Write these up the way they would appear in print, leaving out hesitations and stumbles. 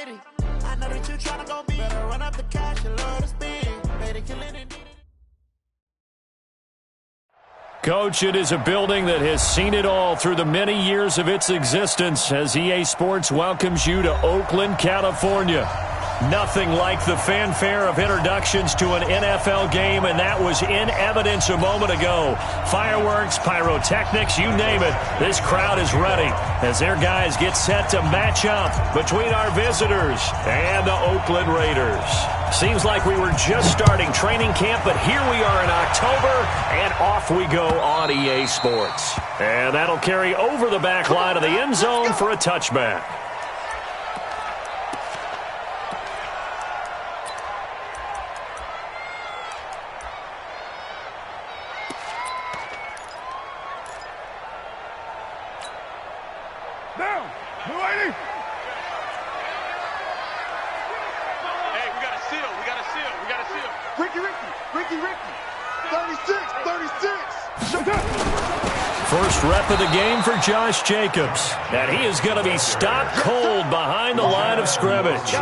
litty. I know that you tryna go be. Better run up the cash and love to spend. Better kill it and Coach, it is a building that has seen it all through the many years of its existence as EA Sports welcomes you to Oakland, California. Nothing like the fanfare of introductions to an NFL game, and that was in evidence a moment ago. Fireworks, pyrotechnics, you name it. This crowd is ready as their guys get set to match up between our visitors and the Oakland Raiders. Seems like we were just starting training camp, but here we are in October, and off we go on EA Sports. And that'll carry over the back line of the end zone for a touchback. First rep of the game for Josh Jacobs. And he is going to be stopped cold behind the line of scrimmage.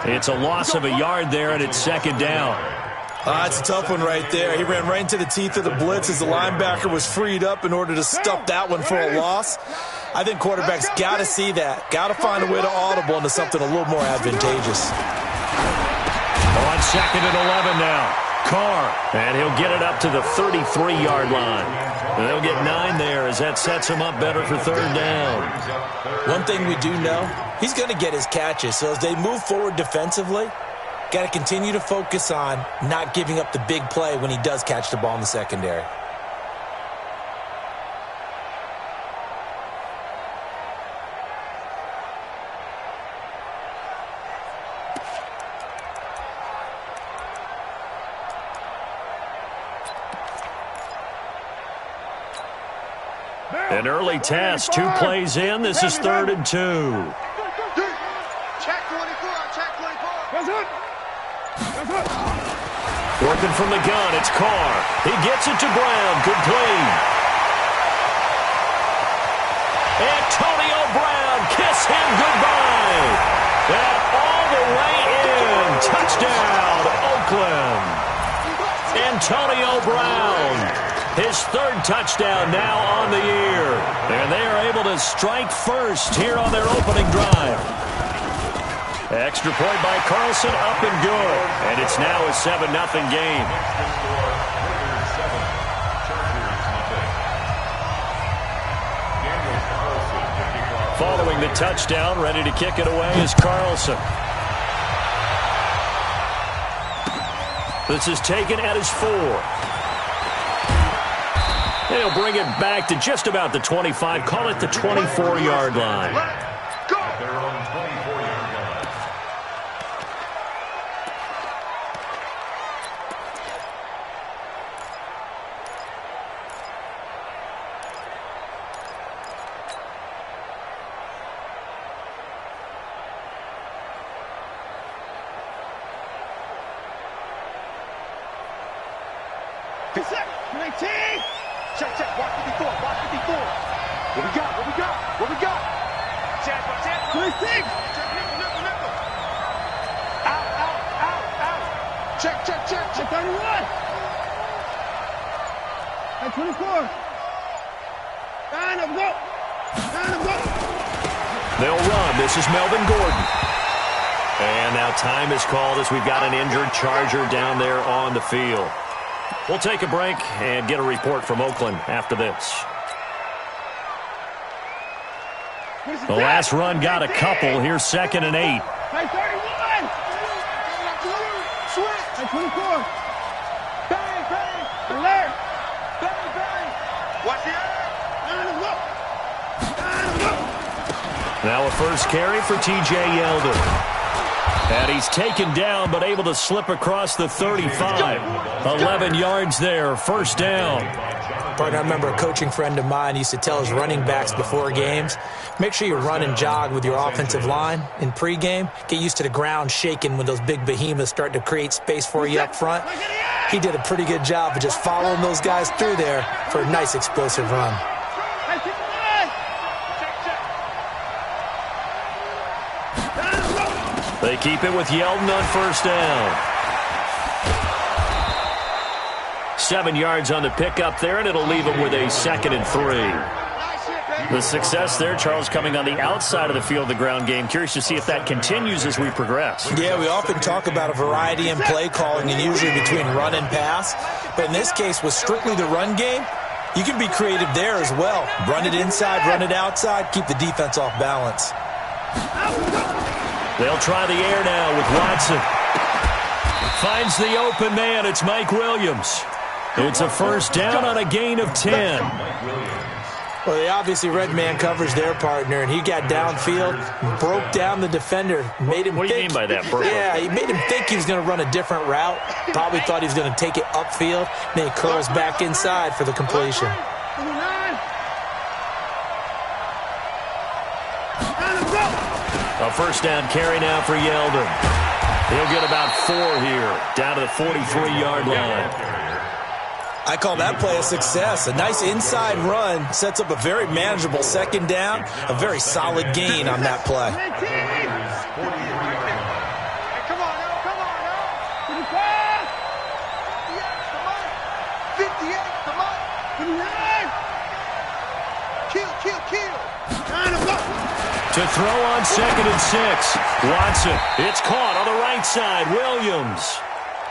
It's a loss of a yard there, and it's second down. It's a tough one right there. He ran right into the teeth of the blitz as the linebacker was freed up in order to stuff that one for a loss. I think quarterbacks got to see that. Got to find a way to audible into something a little more advantageous. On second and 11 now. Carr, and he'll get it up to the 33-yard line. And they'll get 9 there as that sets him up better for third down. One thing we do know, he's going to get his catches. So as they move forward defensively, got to continue to focus on not giving up the big play when he does catch the ball in the secondary. An early test, 2 plays in. This is 3rd and 2. Check 24, check 24. Working from the gun, it's Carr. He gets it to Brown, complete. Antonio Brown, kiss him goodbye. And all the way in, touchdown, Oakland. Antonio Brown. His 3rd touchdown now on the year. And they are able to strike first here on their opening drive. Extra point by Carlson, up and good. And it's now a 7-0 game. Following the touchdown, ready to kick it away is Carlson. This is taken at his 4. They'll bring it back to just about the 25. Call it the 24-yard line. They're on the 24-yard line. Check, check, watch 54, watch 54. What we got, what we got, what we got? Chance, 26. Out. Check. Check 31. At 24. 9 of go. They'll run. This is Melvin Gordon. And now time is called as we've got an injured Charger down there on the field. We'll take a break and get a report from Oakland after this. The last run got a couple. Here's 2nd and 8. Hey, 31. Switch. Hey, 24. Bang. Alert. Bang. Watch the Now a first carry for T.J. Yeldon. And he's taken down, but able to slip across the 35. 11 yards there, first down. Partner, I remember a coaching friend of mine used to tell his running backs before games, make sure you run and jog with your offensive line in pregame. Get used to the ground shaking when those big behemoths start to create space for you up front. He did a pretty good job of just following those guys through there for a nice explosive run. They keep it with Yeldon on first down. 7 yards on the pickup there, and it'll leave them with a 2nd and 3. The success there, Charles, coming on the outside of the field, the ground game. Curious to see if that continues as we progress. Yeah, we often talk about a variety in play calling and usually between run and pass. But in this case, with strictly the run game, you can be creative there as well. Run it inside, run it outside, keep the defense off balance. They'll try the air now with Watson. Finds the open man. It's Mike Williams. It's a first down on a gain of 10. Well, they obviously red man covers their partner, and he got downfield, broke down the defender, made him What do you mean by that, bro? Yeah, he made him think he was going to run a different route. Probably thought he was going to take it upfield. Then he curls back inside for the completion. A first down carry now for Yeldon. He'll get about 4 here, down to the 43-yard line. I call that play a success. A nice inside run sets up a very manageable 2nd down, a very solid gain on that play. Come on now, come on now. 58, come on. Kill. To throw on 2nd and 6. Watson, it's caught on the right side. Williams.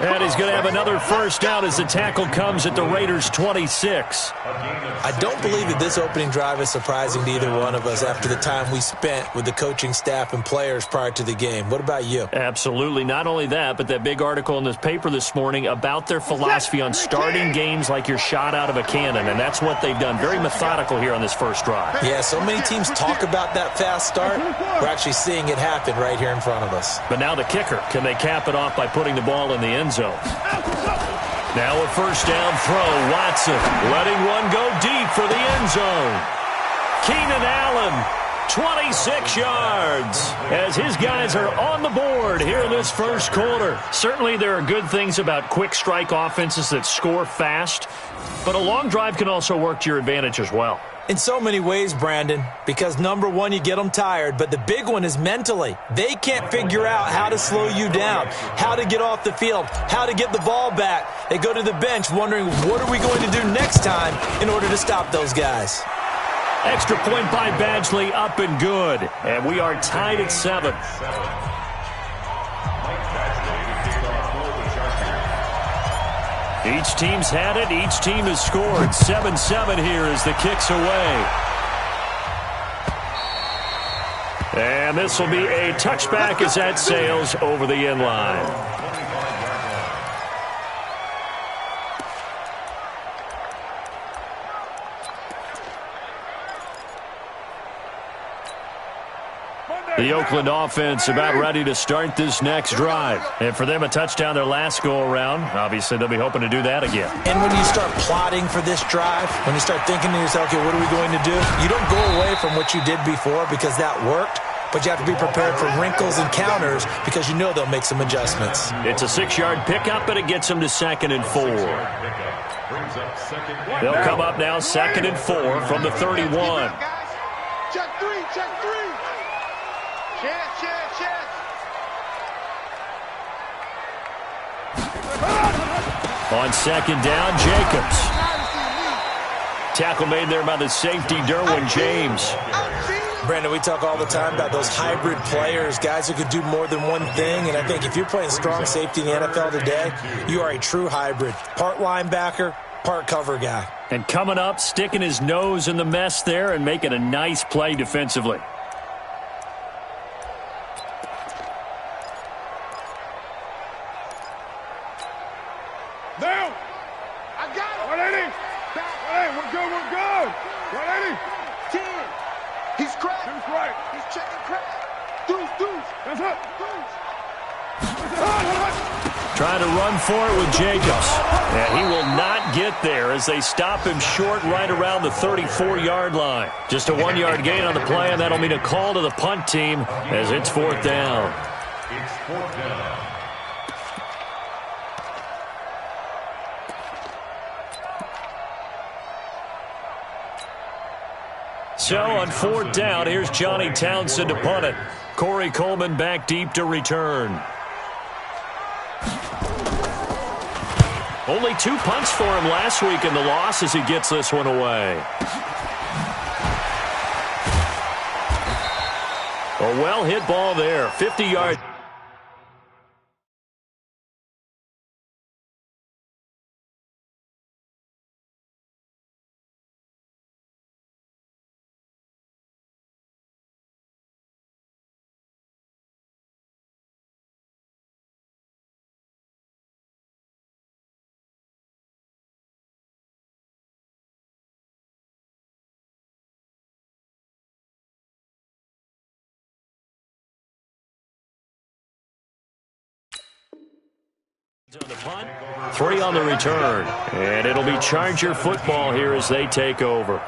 And he's going to have another first down as the tackle comes at the Raiders' 26. I don't believe that this opening drive is surprising to either one of us after the time we spent with the coaching staff and players prior to the game. What about you? Absolutely. Not only that, but that big article in this paper this morning about their philosophy on starting games like you're shot out of a cannon, and that's what they've done. Very methodical here on this first drive. Yeah, so many teams talk about that fast start. We're actually seeing it happen right here in front of us. But now the kicker. Can they cap it off by putting the ball in the end zone? Now a first down throw. Watson letting one go deep for the end zone. Keenan Allen, 26 yards, as his guys are on the board here in this first quarter. Certainly there are good things about quick strike offenses that score fast, but a long drive can also work to your advantage as well. In so many ways, Brandon, because number one, you get them tired, but the big one is mentally. They can't figure out how to slow you down, how to get off the field, how to get the ball back. They go to the bench wondering, what are we going to do next time in order to stop those guys? Extra point by Badgley, up and good. And we are tied at 7. Each team's had it. Each team has scored. 7-7 here as the kick's away. And this will be a touchback as that sails over the end line. The Oakland offense about ready to start this next drive. And for them, a touchdown their last go-around. Obviously, they'll be hoping to do that again. And when you start plotting for this drive, when you start thinking to yourself, okay, what are we going to do? You don't go away from what you did before because that worked, but you have to be prepared for wrinkles and counters because you know they'll make some adjustments. It's a 6-yard pickup, and it gets them to 2nd and 4. They'll come up now 2nd and 4 from the 31. Check three. Chance. On 2nd down, Jacobs. Tackle made there by the safety, Derwin James. Brandon, we talk all the time about those hybrid players, guys who could do more than one thing, and I think if you're playing strong safety in the NFL today, you are a true hybrid. Part linebacker, part cover guy. And coming up, sticking his nose in the mess there and making a nice play defensively. Now, I got it. 180. Hey, we're good. 180. 10. He's cracked. He's right. He's checking crack. Deuce. That's it. Trying to run for it with Jacobs. And he will not get there as they stop him short right around the 34-yard line. Just a 1-yard gain on the play, and that'll mean a call to the punt team as it's 4th down. It's 4th down. So on 4th down, here's Johnny Townsend to punt it. Corey Coleman back deep to return. Only 2 punts for him last week in the loss as he gets this one away. A well-hit ball there, 50 yards. On the punt, 3 on the return, and it'll be Charger football here as they take over.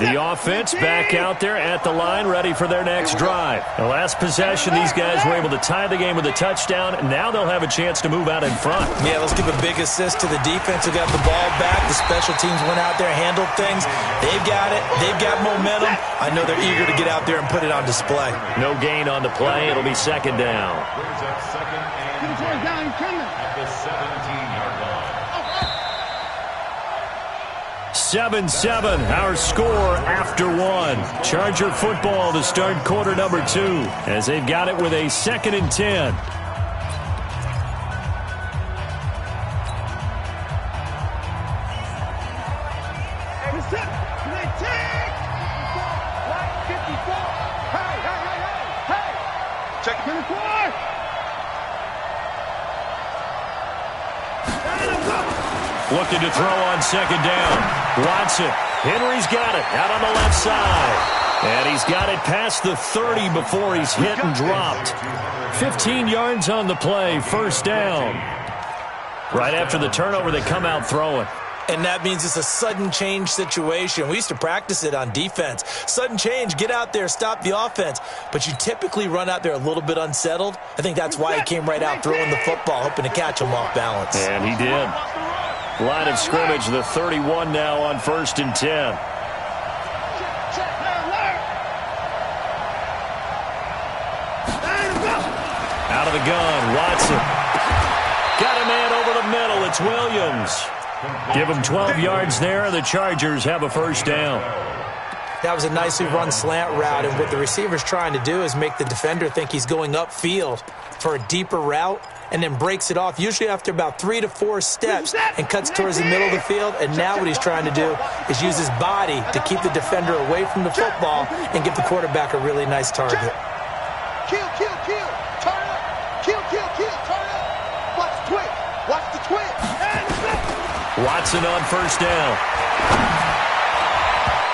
The offense back out there at the line, ready for their next drive. The last possession, these guys were able to tie the game with a touchdown, and now they'll have a chance to move out in front. Yeah, let's give a big assist to the defense who got the ball back. The special teams went out there, handled things. They've got it. They've got momentum. I know they're eager to get out there and put it on display. No gain on the play. It'll be second down. Brings up second and 10 at the 17-yard line. 7-7, our score after 1. Charger football to start quarter number 2 as they've got it with a 2nd and 10. Check it in the corner. Looking to throw on second down. Watson. Henry's got it out on the left side. And he's got it past the 30 before he's hit and dropped. 15 yards on the play, first down. Right after the turnover, they come out throwing. And that means it's a sudden change situation. We used to practice it on defense. Sudden change, get out there, stop the offense. But you typically run out there a little bit unsettled. I think that's why he came right out throwing the football, hoping to catch him off balance. And he did. Line of scrimmage, the 31 now on 1st and 10. Out of the gun, Watson. Got a man over the middle. It's Williams. Give him 12 yards there. The Chargers have a first down. That was a nicely run slant route, and what the receiver's trying to do is make the defender think he's going upfield for a deeper route, and then breaks it off, usually after about 3 to 4 steps, and cuts towards the middle of the field. And now what he's trying to do is use his body to keep the defender away from the football and give the quarterback a really nice target. Kill, kill, kill. Turn up. Kill, kill, kill. Turn up. Watch the twitch. Watch the twitch. Watson on first down.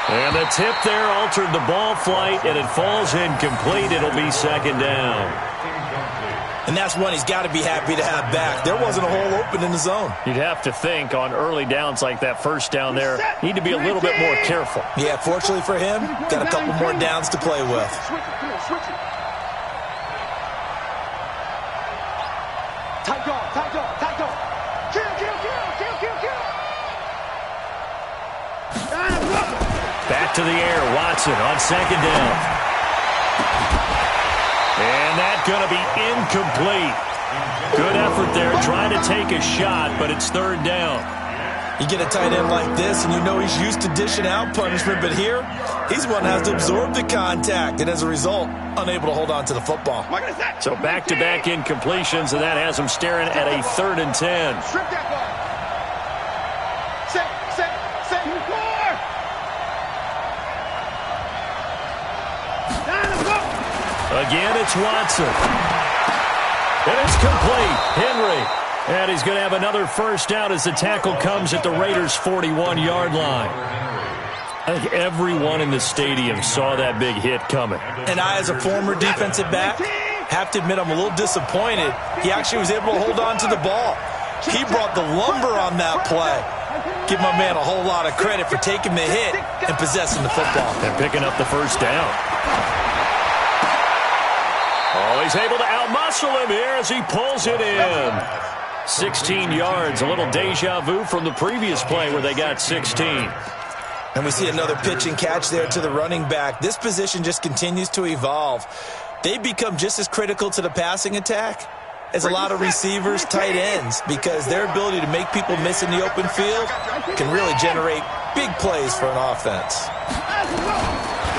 And the tip there altered the ball flight, and it falls incomplete. It'll be second down. And that's one he's got to be happy to have back. There wasn't a hole open in the zone. You'd have to think on early downs like that first down there, need to be a little bit more careful. Yeah, fortunately for him, got a couple more downs to play with. Switch it. Come on, switch it. Tight dog, tight dog, tight dog. Kill, kill, kill, kill, kill, kill. Back to the air, Watson on second down. And that's going to be incomplete. Good effort there, trying to take a shot, but it's third down. You get a tight end like this, and you know he's used to dishing out punishment, but here, he's one that has to absorb the contact, and as a result, unable to hold on to the football. So back-to-back incompletions, and that has him staring at a 3rd and 10. Strip that ball. Set. Again, it's Watson. And it's complete. Henry. And he's going to have another first down as the tackle comes at the Raiders' 41-yard line. I think everyone in the stadium saw that big hit coming. And I, as a former defensive back, have to admit I'm a little disappointed. He actually was able to hold on to the ball. He brought the lumber on that play. Give my man a whole lot of credit for taking the hit and possessing the football. And picking up the first down. Oh, he's able to outmuscle him here as he pulls it in. 16 yards, a little deja vu from the previous play where they got 16. And we see another pitch and catch there to the running back. This position just continues to evolve. They become just as critical to the passing attack as a lot of receivers, tight ends, because their ability to make people miss in the open field can really generate big plays for an offense.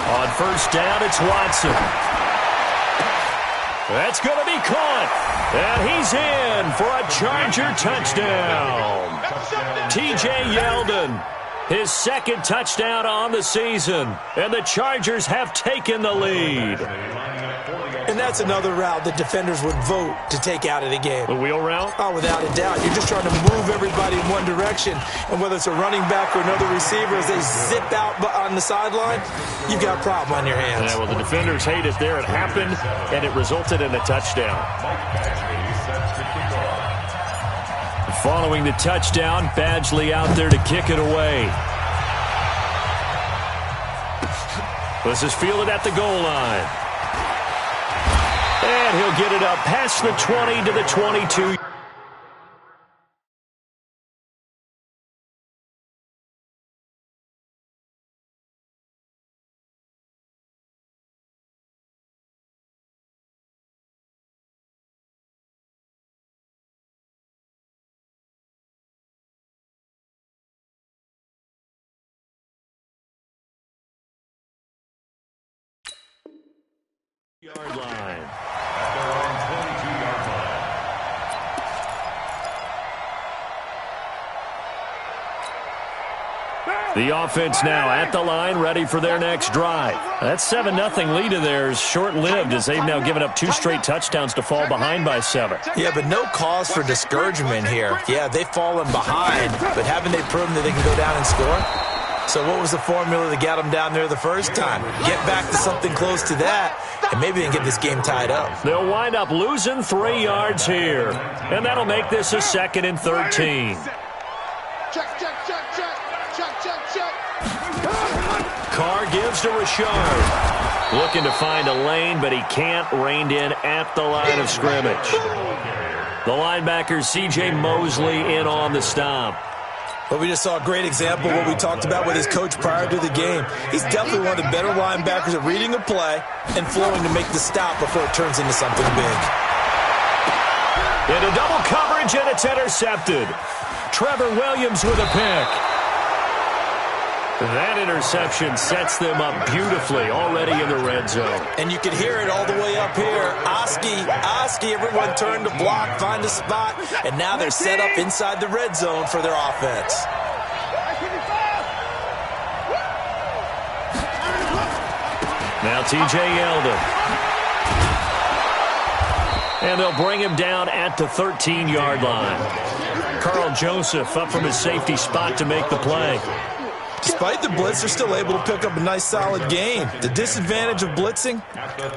On first down, it's Watson. That's going to be caught. And he's in for a Charger touchdown. T.J. Yeldon, his second touchdown on the season. And the Chargers have taken the lead. And that's another route that defenders would vote to take out of the game. The wheel route? Oh, without a doubt. You're just trying to move everybody in one direction. And whether it's a running back or another receiver, as they zip out on the sideline, you've got a problem on your hands. Yeah, well, the defenders hate it there. It happened, and it resulted in a touchdown. Following the touchdown, Badgley out there to kick it away. This is fielded at the goal line. And he'll get it up past the 20 to the 22. Yard line. The offense now at the line, ready for their next drive. That 7-0 lead of theirs short-lived as they've now given up 2 straight touchdowns to fall behind by 7. Yeah, but no cause for discouragement here. Yeah, they've fallen behind, but haven't they proven that they can go down and score? So what was the formula that got them down there the first time? Get back to something close to that, and maybe they can get this game tied up. They'll wind up losing 3 yards here, and that'll make this a 2nd and 13. Carr gives to Richard. Looking to find a lane, but he can't. Reined in at the line of scrimmage. The linebacker, C.J. Mosley, in on the stop. Well, we just saw a great example of what we talked about with his coach prior to the game. He's definitely one of the better linebackers at reading a play and flowing to make the stop before it turns into something big. Into double coverage, and it's intercepted. Trevor Williams with a pick. That interception sets them up beautifully already in the red zone. And you can hear it all the way up here. Oski, everyone turned to block, find a spot, and now they're set up inside the red zone for their offense. Now T.J. Yeldon. And they'll bring him down at the 13-yard line. Carl Joseph up from his safety spot to make the play. Despite the blitz, they're still able to pick up a nice, solid gain. The disadvantage of blitzing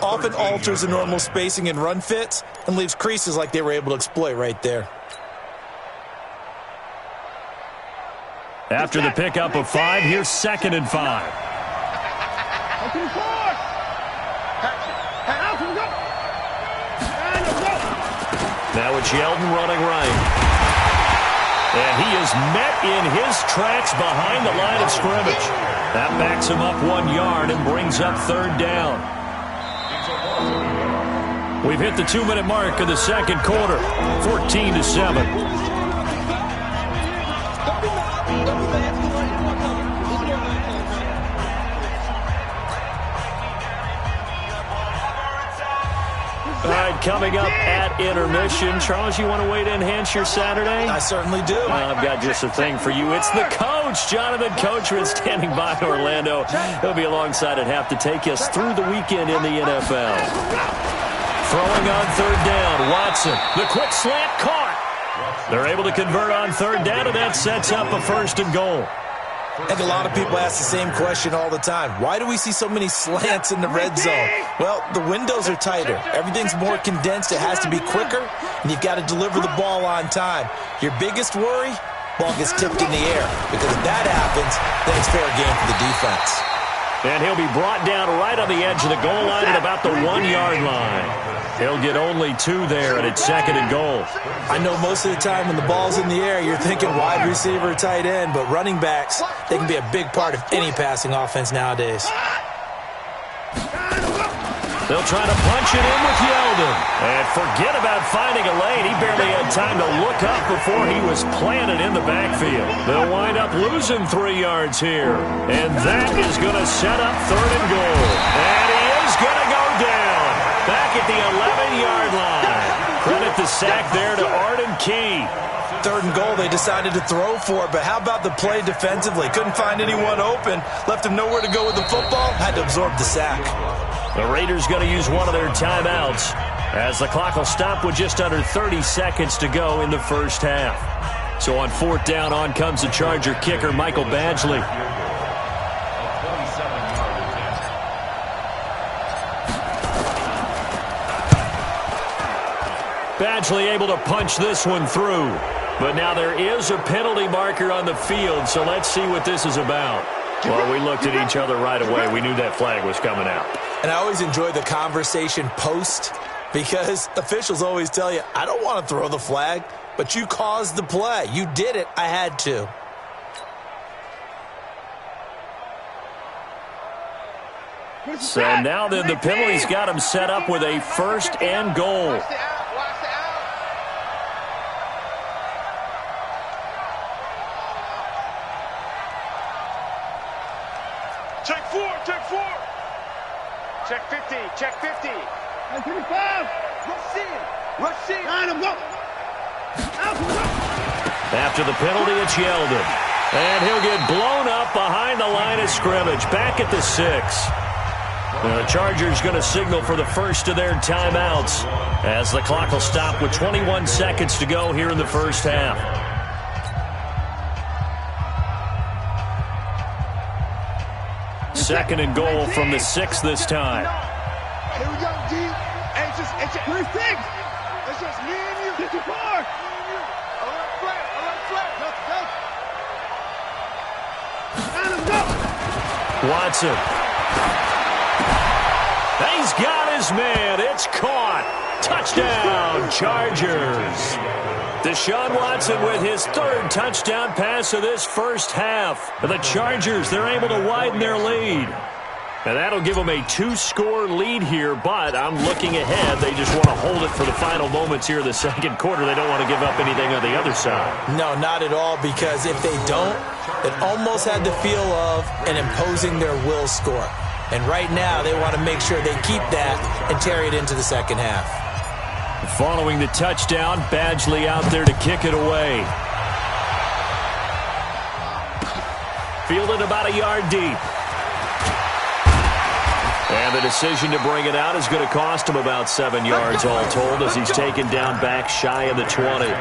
often alters the normal spacing and run fits and leaves creases like they were able to exploit right there. After the pickup of 5, here's 2nd and 5. Now it's Yeldon running right. And he is met in his tracks behind the line of scrimmage. That backs him up 1 yard and brings up 3rd down. We've hit the 2-minute mark of the second quarter, 14-7. All right, coming up at intermission. Charles, you want to wait to enhance your Saturday? I certainly do. Well, I've got just a thing for you. It's the coach, Jonathan Coachman, standing by in Orlando. He'll be alongside at half to take us through the weekend in the NFL. Throwing on 3rd down, Watson. The quick slant caught. They're able to convert on 3rd down, and that sets up a 1st and goal. I think a lot of people ask the same question all the time. Why do we see so many slants in the red zone? Well, the windows are tighter. Everything's more condensed. It has to be quicker, and you've got to deliver the ball on time. Your biggest worry? Ball gets tipped in the air, because if that happens, then it's fair game for the defense. And he'll be brought down right on the edge of the goal line at about the 1-yard line. He'll get only 2 there, and it's 2nd and goal. I know most of the time when the ball's in the air, you're thinking wide receiver, tight end, but running backs, they can be a big part of any passing offense nowadays. They'll try to punch it in with Yeldon. And forget about finding a lane. He barely had time to look up before he was planted in the backfield. They'll wind up losing 3 yards here. And that is going to set up 3rd and goal. And he is going to go down back at the 11-yard line. Credit the sack there to Arden Key. 3rd and goal, they decided to throw for it, but how about the play defensively? Couldn't find anyone open, left him nowhere to go with the football, had to absorb the sack. The Raiders going to use one of their timeouts as the clock will stop with just under 30 seconds to go in the first half. So on 4th down, on comes the Charger kicker, Michael Badgley. Badgley able to punch this one through. But now there is a penalty marker on the field, so let's see what this is about. Well, we looked at each other right away. We knew that flag was coming out. And I always enjoy the conversation post because officials always tell you, I don't want to throw the flag, but you caused the play. You did it. I had to. So now then the penalty's got him set up with a 1st and goal. Check 4, check 4. Check 50, check 50. 25. Rush in. Line him, go. After the penalty, it's Yeldon. And he'll get blown up behind the line of scrimmage, back at the 6. The Chargers going to signal for the first of their timeouts as the clock will stop with 21 seconds to go here in the first half. Second and goal from the 6 this time. Here we go, D. Hey, it's just me and you. Get your car. Alert flat. Let's go. Watson. He's got his man. It's caught. Touchdown, Chargers. Deshaun Watson with his 3rd touchdown pass of this first half. The Chargers, they're able to widen their lead. And that'll give them a 2-score lead here, but I'm looking ahead. They just want to hold it for the final moments here in the 2nd quarter. They don't want to give up anything on the other side. No, not at all, because if they don't, it almost had the feel of an imposing their will score. And right now, they want to make sure they keep that and carry it into the 2nd half. Following the touchdown, Badgley out there to kick it away. Fielded about a yard deep. And the decision to bring it out is going to cost him about 7 yards all told as he's taken down back shy of the 20.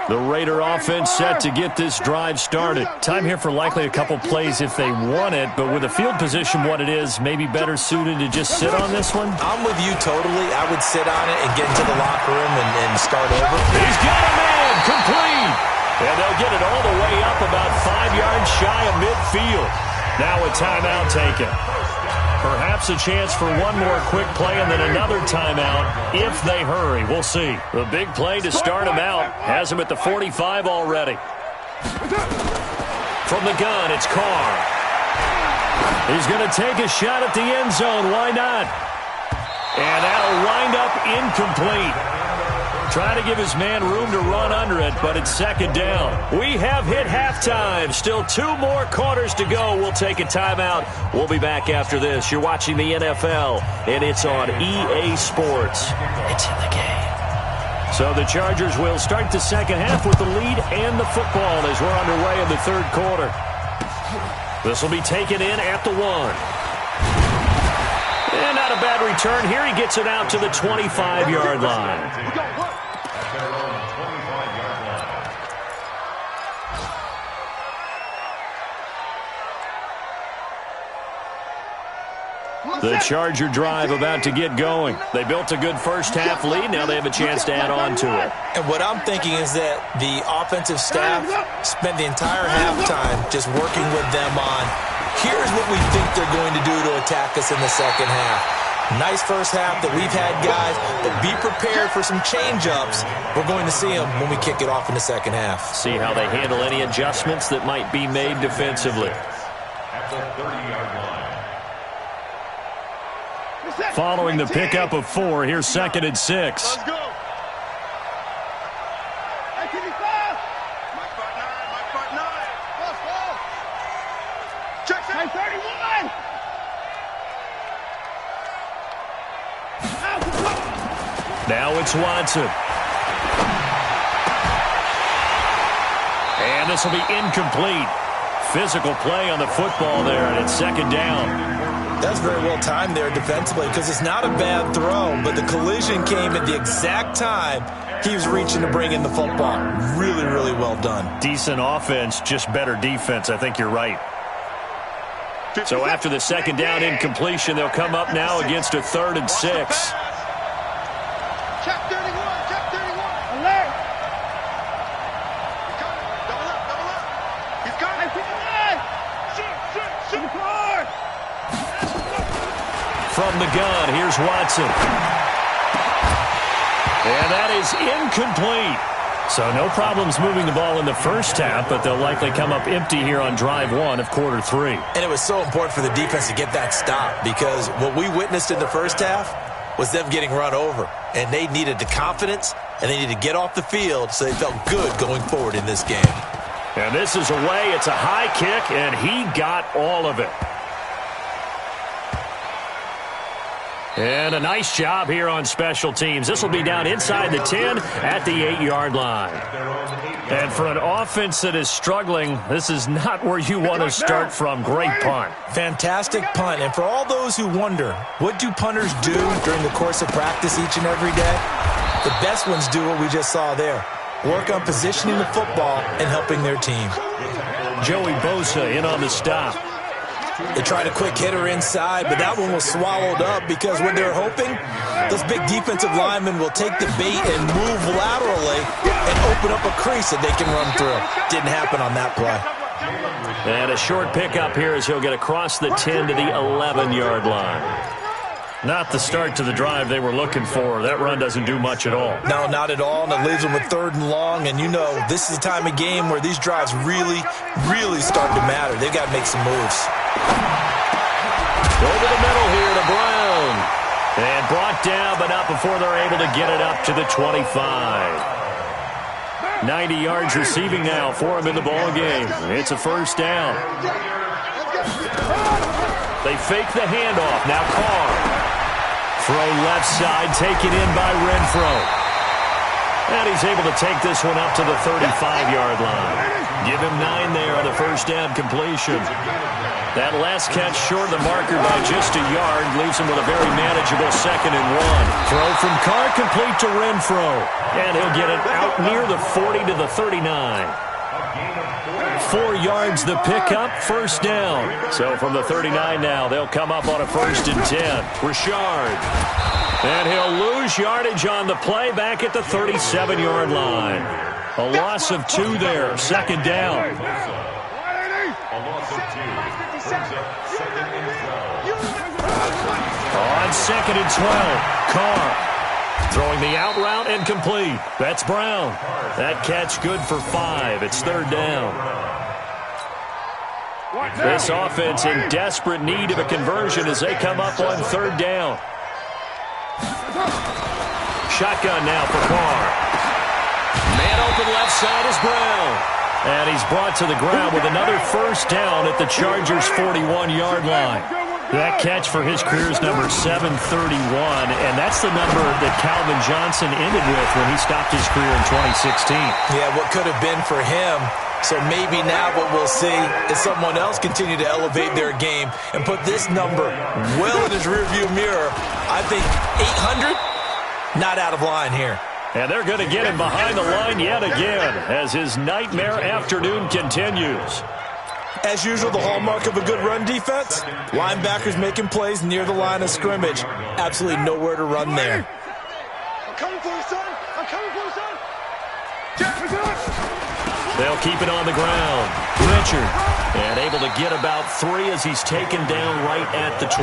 The Raider offense set to get this drive started. Time here for likely a couple plays if they want it, but with the field position what it is, maybe better suited to just sit on this one? I'm with you totally. I would sit on it and get into the locker room and start over. He's got a man, complete. And they'll get it all the way up about 5 yards shy of midfield. Now a timeout taken. Perhaps a chance for one more quick play and then another timeout if they hurry. We'll see. The big play to start him out has him at the 45 already. From the gun, it's Carr. He's going to take a shot at the end zone. Why not? And that'll wind up incomplete. Trying to give his man room to run under it, but it's 2nd down. We have hit halftime. Still 2 more quarters to go. We'll take a timeout. We'll be back after this. You're watching the NFL, and it's on EA Sports. It's in the game. So the Chargers will start the 2nd half with the lead and the football as we're underway in the 3rd quarter. This will be taken in at the 1. And not a bad return. Here he gets it out to the 25-yard line. The Charger drive about to get going. They built a good first-half lead. Now they have a chance to add on to it. And what I'm thinking is that the offensive staff spent the entire halftime just working with them on, here's what we think they're going to do to attack us in the second half. Nice first half that we've had, guys, but be prepared for some change-ups. We're going to see them when we kick it off in the second half. See how they handle any adjustments that might be made defensively. Following the pickup of 4, here's 2nd and 6. Let's go. Check 31. Now it's Watson. And this will be incomplete. Physical play on the football there, and it's 2nd down. That's very well timed there defensively because it's not a bad throw, but the collision came at the exact time he was reaching to bring in the football. Really, really well done. Decent offense, just better defense. I think you're right. So after the 2nd down incompletion, they'll come up now against a 3rd and 6. Check 31. Check 31. Alert. He's coming. Double up. Double up. He's coming. Shoot. Hard. From the gun, here's Watson. And that is incomplete. So no problems moving the ball in the first half, but they'll likely come up empty here on drive 1 of quarter 3. And it was so important for the defense to get that stop because what we witnessed in the first half was them getting run over. And they needed the confidence, and they needed to get off the field so they felt good going forward in this game. And this is away. It's a high kick, and he got all of it. And a nice job here on special teams. This will be down inside the 10 at the 8-yard line. And for an offense that is struggling, this is not where you want to start from. Great punt. Fantastic punt. And for all those who wonder, what do punters do during the course of practice each and every day? The best ones do what we just saw there. Work on positioning the football and helping their team. Joey Bosa in on the stop. They tried a quick hitter inside, but that one was swallowed up because what they're hoping, those big defensive linemen will take the bait and move laterally and open up a crease that they can run through. Didn't happen on that play. And a short pickup here as he'll get across the 10 to the 11-yard line. Not the start to the drive they were looking for. That run doesn't do much at all. No, not at all, and it leaves them with 3rd and long. And you know, this is the time of game where these drives really, really start to matter. They've got to make some moves. Over the middle here to Brown. And brought down, but not before they're able to get it up to the 25. 90 yards receiving now for him in the ball game. It's a 1st down. They fake the handoff. Now Carr. Throw left side, taken in by Renfro. And he's able to take this one up to the 35-yard line. Give him 9 there on the 1st down completion. That last catch short of the marker by just a yard leaves him with a very manageable 2nd and 1. Throw from Carr complete to Renfro. And he'll get it out near the 40 to the 39. 4 yards the pickup, 1st down. So from the 39 now, they'll come up on a 1st and 10. Richard. And he'll lose yardage on the play back at the 37-yard line. A loss of 2 there, 2nd down. On 2nd and 12, Carr. Throwing the out route and complete. That's Brown. That catch good for 5. It's 3rd down. This offense in desperate need of a conversion as they come up on 3rd down. Shotgun now for Carr. Man open left side is Brown. And he's brought to the ground with another 1st down at the Chargers' 41-yard line. That catch for his career is number 731, and that's the number that Calvin Johnson ended with when he stopped his career in 2016. Yeah, what could have been for him. So maybe now what we'll see is someone else continue to elevate their game and put this number well in his rearview mirror. I think 800, not out of line here. And they're going to get him behind the line yet again as his nightmare afternoon continues. As usual, the hallmark of a good run defense, linebackers making plays near the line of scrimmage. Absolutely nowhere to run there. I'm coming for you, son. I'm coming for you, son. They'll keep it on the ground. Richard, and able to get about 3 as he's taken down right at the 20.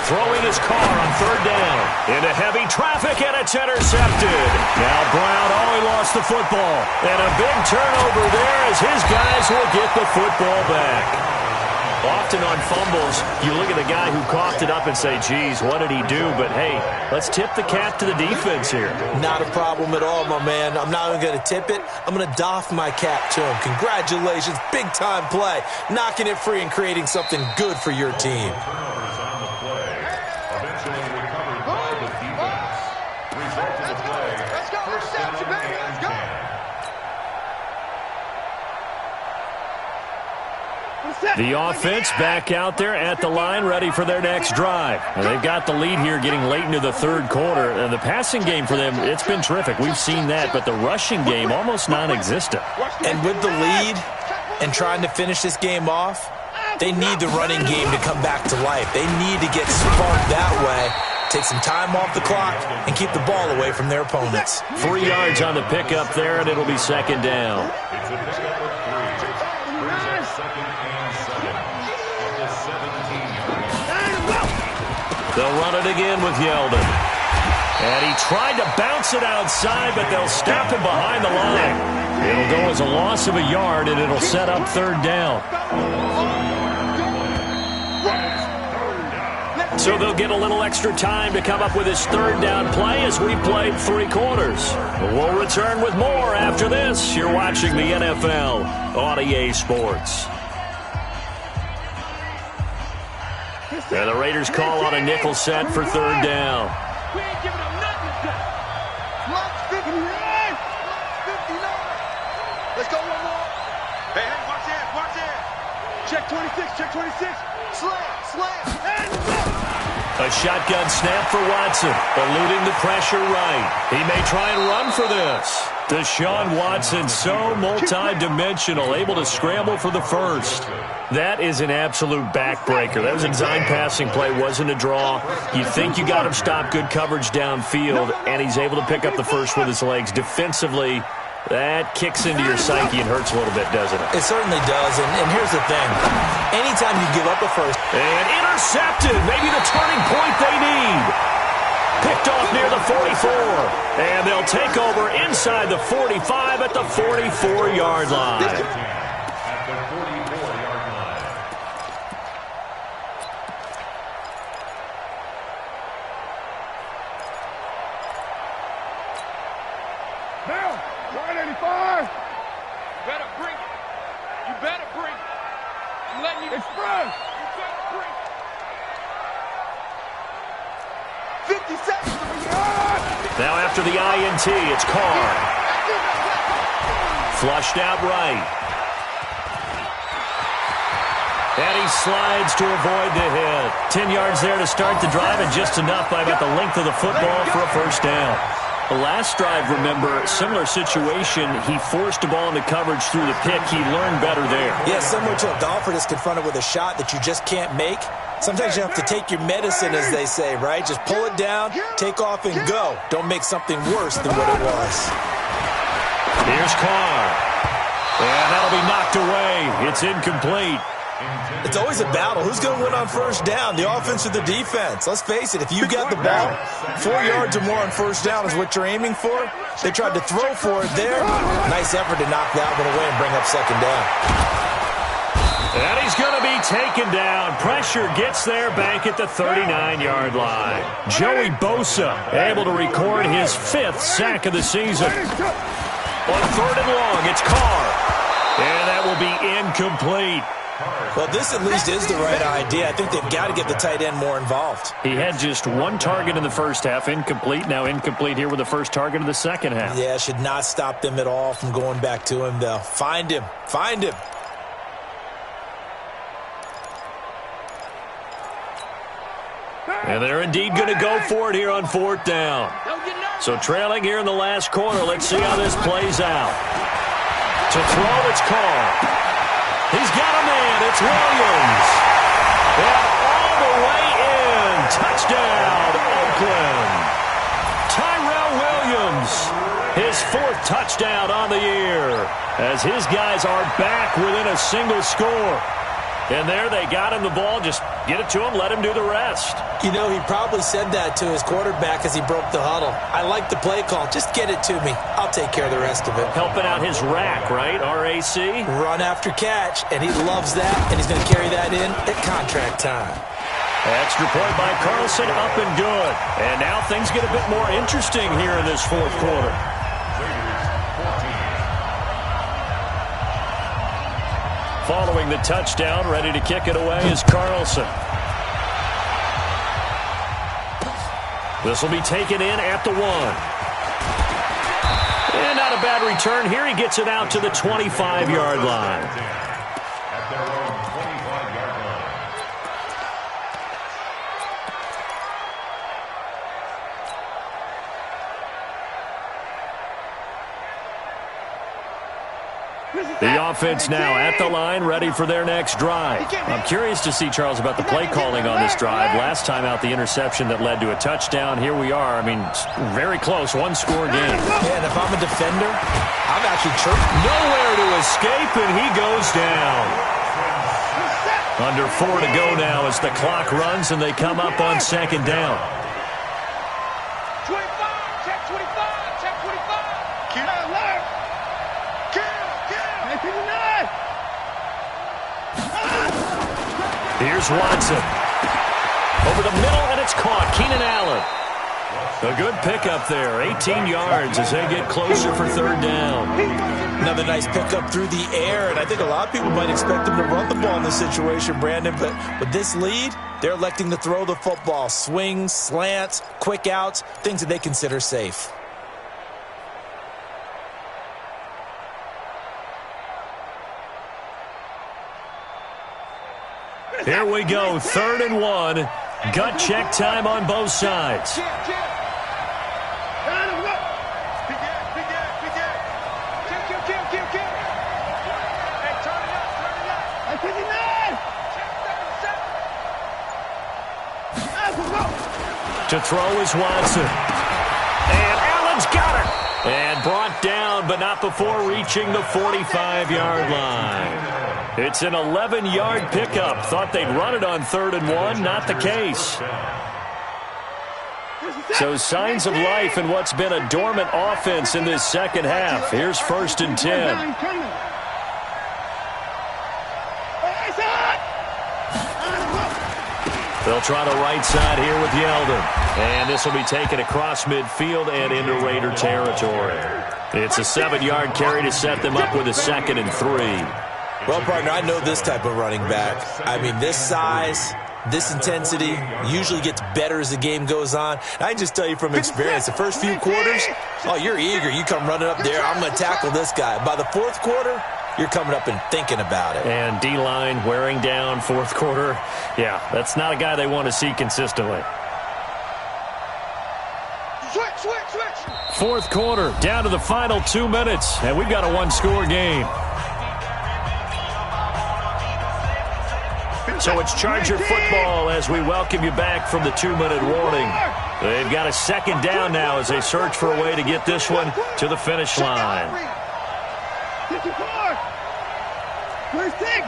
Throwing his car on 3rd down. Into heavy traffic, and it's intercepted. Now Brown, he lost the football. And a big turnover there as his guys will get the football back. Often on fumbles, you look at the guy who coughed it up and say, geez, what did he do? But, hey, let's tip the cap to the defense here. Not a problem at all, my man. I'm not even going to tip it. I'm going to doff my cap to him. Congratulations, big-time play. Knocking it free and creating something good for your team. The offense back out there at the line, ready for their next drive. And they've got the lead here getting late into the 3rd quarter. And the passing game for them, it's been terrific. We've seen that, but the rushing game almost non-existent. And with the lead and trying to finish this game off, they need the running game to come back to life. They need to get sparked that way, take some time off the clock, and keep the ball away from their opponents. 3 yards on the pickup there, and it'll be 2nd down. They'll run it again with Yeldon. And he tried to bounce it outside, but they'll stop him behind the line. It'll go as a loss of a yard, and it'll set up 3rd down. So they'll get a little extra time to come up with his 3rd down play as we've played 3 quarters. We'll return with more after this. You're watching the NFL on EA Sports. And the Raiders call on a nickel set for 3rd down. We ain't giving them nothing. Block 59. Block 59. Let's go one more. Hey, watch that, watch that. Check 26, check 26. Slam. And a shotgun snap for Watson, eluding the pressure right. He may try and run for this. Deshaun Watson, so multi-dimensional, able to scramble for the 1st. That is an absolute backbreaker. That was a design passing play, wasn't a draw. You think you got him stopped, good coverage downfield, and he's able to pick up the 1st with his legs. Defensively, that kicks into your psyche and hurts a little bit, doesn't it? It certainly does, and here's the thing. Anytime you give up a 1st. And intercepted, maybe the turning point they need. Picked off near the 44, and they'll take over inside the 45 at the 44-yard line. Now, 185. Better bring it. You better bring it. I'm letting you express. You better bring it. 50 seconds. Now after the INT, it's Carr. Flushed out right. And he slides to avoid the hit. 10 yards there to start the drive, and just enough by about the length of the football for a 1st down. The last drive, remember, similar situation. He forced the ball into coverage through the pick. He learned better there. Yeah, similar to a golfer that's confronted with a shot that you just can't make. Sometimes you have to take your medicine, as they say, right? Just pull it down, take off, and go. Don't make something worse than what it was. Here's Carr. And that'll be knocked away. It's incomplete. It's always a battle. Who's going to win on 1st down, the offense or the defense? Let's face it, if you got the ball, 4 yards or more on 1st down is what you're aiming for. They tried to throw for it there. Nice effort to knock that one away and bring up 2nd down. And he's going to be taken down. Pressure gets there back at the 39-yard line. Joey Bosa able to record his 5th sack of the season. On 3rd and long, it's Carr. And that will be incomplete. Well, this at least is the right idea. I think they've got to get the tight end more involved. He had just 1 target in the 1st half, incomplete. Now incomplete here with the 1st target of the 2nd half. Yeah, should not stop them at all from going back to him, though. Find him. Find him. And they're indeed going to go for it here on 4th down. So trailing here in the last quarter. Let's see how this plays out. To throw, it's called. He's got a man. It's Williams. And all the way in. Touchdown, Oakland. Tyrell Williams. His 4th touchdown on the year. As his guys are back within a single score. And there they got him the ball. Just get it to him, let him do the rest. You know, he probably said that to his quarterback as he broke the huddle. I like the play call. Just get it to me. I'll take care of the rest of it. Helping out his rack, right? RAC? Run after catch, and he loves that, and he's going to carry that in at contract time. Extra point by Carlson, up and good. And now things get a bit more interesting here in this 4th quarter. Following the touchdown, ready to kick it away is Carlson. This will be taken in at the 1. And not a bad return here. He gets it out to the 25-yard line. The offense now at the line, ready for their next drive. I'm curious to see, Charles, about the play calling on this drive. Last time out, the interception that led to a touchdown. Here we are. I mean, very close, one-score game. Yeah, and if I'm a defender, I'm actually chirping. Nowhere to escape, and he goes down. Under 4 to go now as the clock runs, and they come up on 2nd down. 25, check 25, check 25. Kill, left. Here's Watson. Over the middle, and it's caught. Keenan Allen. A good pickup there. 18 yards as they get closer for 3rd down. Another nice pickup through the air, and I think a lot of people might expect them to run the ball in this situation, Brandon, but with this lead, they're electing to throw the football. Swings, slants, quick outs, things that they consider safe. Here we go, 3rd and 1. Gut check time on both sides. To throw is Watson. And Allen's got it. And brought down, but not before reaching the 45-yard line. It's an 11-yard pickup. Thought they'd run it on 3rd and 1. Not the case. So signs of life in what's been a dormant offense in this second half. Here's 1st and 10. They'll try the right side here with Yeldon. And this will be taken across midfield and into Raider territory. It's a 7-yard carry to set them up with a 2nd and 3. Well, partner, I know this type of running back. I mean, this size, this intensity usually gets better as the game goes on. I just tell you from experience, the first few quarters, oh, you're eager. You come running up there, I'm going to tackle this guy. By the 4th quarter, you're coming up and thinking about it. And D-line wearing down 4th quarter. Yeah, that's not a guy they want to see consistently. Switch. 4th quarter, down to the final 2 minutes, and we've got a one-score game. So it's Charger football as we welcome you back from the 2-minute warning. They've got a 2nd down now as they search for a way to get this one to the finish line. 54. First thing.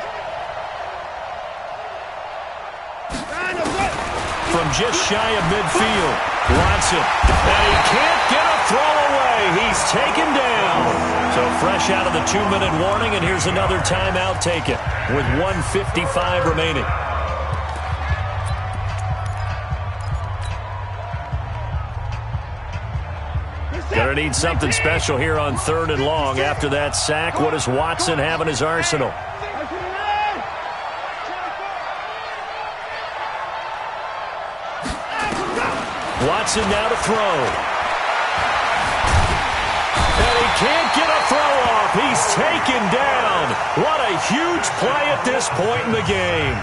From just shy of midfield, Watson. And he can't get a throw away. He's taken down. So fresh out of the 2-minute warning, and here's another timeout taken with 1:55 remaining. Gonna need something special here on 3rd and long. After that sack, what does Watson have in his arsenal? Watson now to throw. And he can't get a throw off. He's taken down. What a huge play at this point in the game.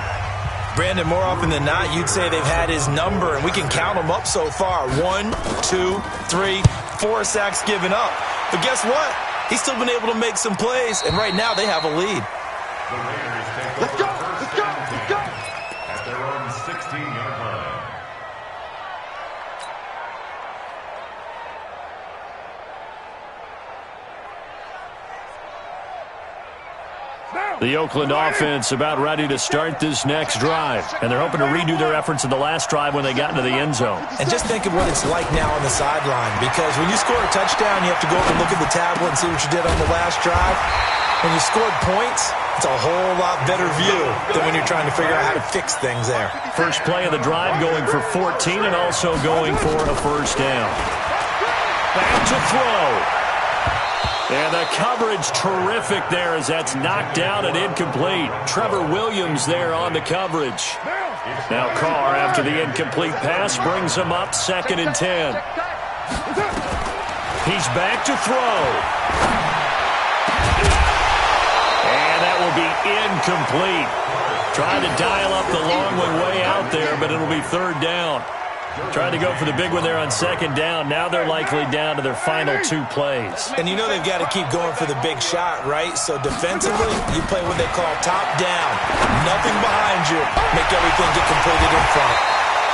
Brandon, more often than not, you'd say they've had his number, and we can count them up so far. 1, 2, 3, 4 sacks given up. But guess what? He's still been able to make some plays, and right now they have a lead. Let's go! Let's go! Let's go! At their own 16-yard line. The Oakland offense about ready to start this next drive, and they're hoping to redo their efforts in the last drive when they got into the end zone. And just think of what it's like now on the sideline, because when you score a touchdown, you have to go up and look at the tablet and see what you did on the last drive. When you scored points, it's a whole lot better view than when you're trying to figure out how to fix things there. First play of the drive going for 14 and also going for a first down. Back to throw. And the coverage terrific there as that's knocked down and incomplete. Trevor Williams there on the coverage. Now Carr, after the incomplete pass, brings him up 2nd and 10. He's back to throw. And that will be incomplete. Trying to dial up the long one way out there, but it'll be 3rd down. Trying to go for the big one there on 2nd down. Now they're likely down to their final 2 plays. And you know they've got to keep going for the big shot, right? So defensively, you play what they call top down. Nothing behind you. Make everything get completed in front.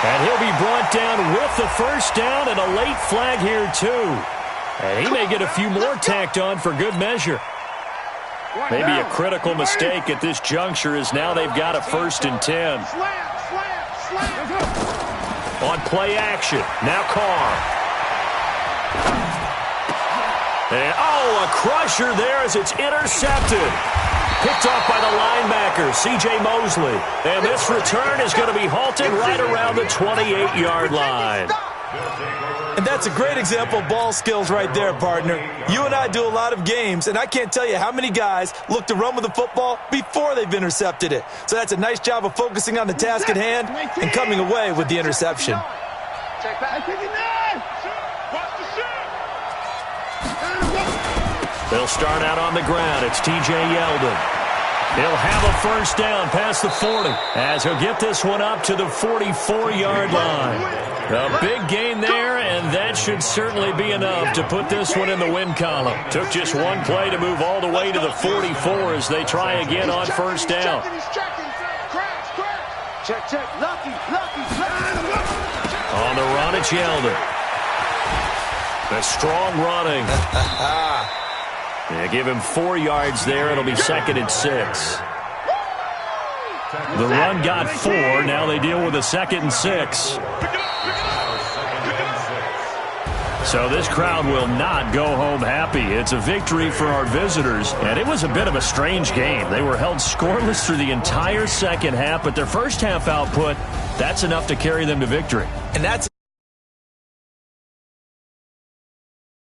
And he'll be brought down with the first down and a late flag here too. And he may get a few more tacked on for good measure. Maybe a critical mistake at this juncture as now they've got a 1st and 10. On play action, now Carr. And, a crusher there as it's intercepted. Picked off by the linebacker, C.J. Mosley. And this return is going to be halted right around the 28-yard line. And that's a great example of ball skills right there, partner. You and I do a lot of games, and I can't tell you how many guys look to run with the football before they've intercepted it. So that's a nice job of focusing on the task at hand and coming away with the interception. They'll start out on the ground. It's T.J. Yeldon. He'll have a first down past the 40 as he'll get this one up to the 44-yard line. A big gain there, and that should certainly be enough to put this one in the win column. Took just one play to move all the way to the 44 as they try again on first down. On the run, it's Yeldon. A strong running. They give him 4 yards there. It'll be 2nd and 6. The run got 4. Now they deal with a 2nd and 6. So this crowd will not go home happy. It's a victory for our visitors, and it was a bit of a strange game. They were held scoreless through the entire second half, but their first half output, that's enough to carry them to victory. And that's